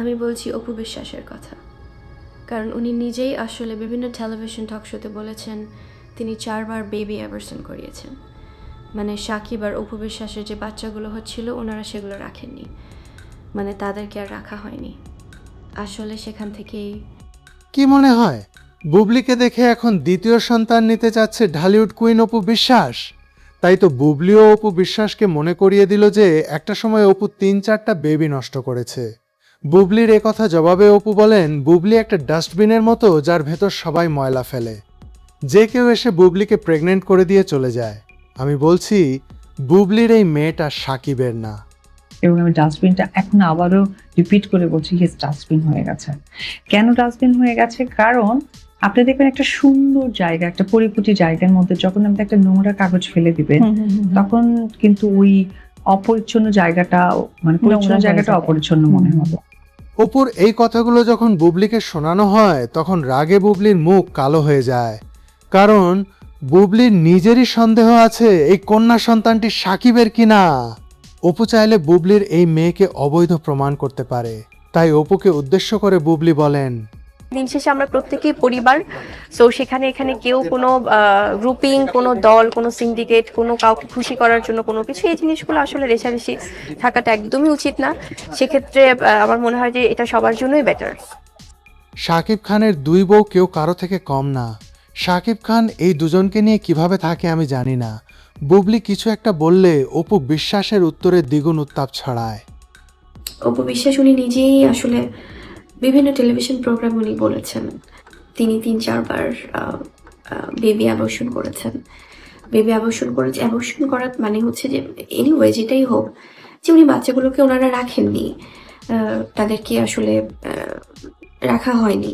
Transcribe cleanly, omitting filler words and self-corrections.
আমি বলছি অপু বিশ্বাসের কথা, কারণ উনি নিজেই আসলে বিভিন্ন টেলিভিশন টক শোতে বলেছেন তিনি 4বার বেবি অ্যাবর্শন করিয়েছেন। মানে সাকিব আর অপু বিশ্বাসের যে বাচ্চাগুলো হচ্ছিল ওনারা সেগুলো রাখেননি, মানে তাদেরকে আর রাখা হয়নি। আসলে সেখান থেকেই কি মনে হয় বুবলিকে দেখে এখন দ্বিতীয় সন্তান নিতে চাচ্ছে ঢালিউড কুইন অপু বিশ্বাস? তাই তো বুবলিও অপু বিশ্বাসকে মনে করিয়ে দিল যে একটা সময় অপু 3-4টা বেবি নষ্ট করেছে। বুবলির কথা জবাবে অপু বলেন, বুবলি একটা ডাস্টবিনের মতো যার ভেতর সবাই ময়লা ফেলে। যে কেউ এসে বুবলিকে প্রেগনেন্ট করে দিয়ে চলে যায়। আমি বলছি বুবলির এই মেয়েটা সাকিবের না। এবং আমি ডাস্টবিনটা এখন আবারও রিপিট করে বলছি, হিস ডাস্টবিন হয়ে গেছে। কেন ডাস্টবিন হয়ে গেছে? কারণ আপনি দেখবেন একটা সুন্দর জায়গা, একটা পরিপুটি জায়গার মধ্যে যখন আপনি একটা নোংরা কাগজ ফেলে দিবেন, তখন কিন্তু ওই অপরিচ্ছন্ন জায়গাটা, মানে পরিচ্ছন্ন জায়গাটা অপরিচ্ছন্ন মনে হবে। অপুর এই কথাগুলো যখন বুবলিকে শোনানো হয় তখন রাগে বুবলির মুখ কালো হয়ে যায়, কারণ বুবলির নিজেরই সন্দেহ আছে এই কন্যা সন্তানটি সাকিবের কিনা। অপু চাইলে বুবলির এই মেয়েকে অবৈধ প্রমাণ করতে পারে, তাই অপুকে উদ্দেশ্য করে বুবলি বলেন, দিন শেষে আমরা প্রত্যেকেই পরিবার। সো সেখানে এখানে কেউ কোনো গ্রুপিং, কোনো দল, কোনো সিন্ডিকেট, কোনো কাউকে খুশি করার জন্য কোনো কিছু, এই জিনিসগুলো আসলে রেষারেষি থাকাটা একদমই উচিত না। সেক্ষেত্রে আমার মনে হয় যে এটা সবার জন্যই বেটার। শাকিব খানের 2 বউ কেউ কারো থেকে কম না। শাকিব খান এই দুজনকে নিয়ে কিভাবে থাকে আমি জানি না। বুবলি কিছু একটা বললে অপু বিশ্বাসের উত্তরে দ্বিগুণ উত্তাপ ছড়ায়। অপু বিশ্বাস উনি নিজেই আসলে বিভিন্ন টেলিভিশন প্রোগ্রাম উনি বলেছেন তিনি 3-4বার বেবি অ্যাবর্শন করেছেন। অ্যাবর্শন করার মানে হচ্ছে যে এনিওয়ে যেটাই হোক, যে উনি বাচ্চাগুলোকে ওনারা রাখেননি, তাদেরকে আসলে রাখা হয়নি।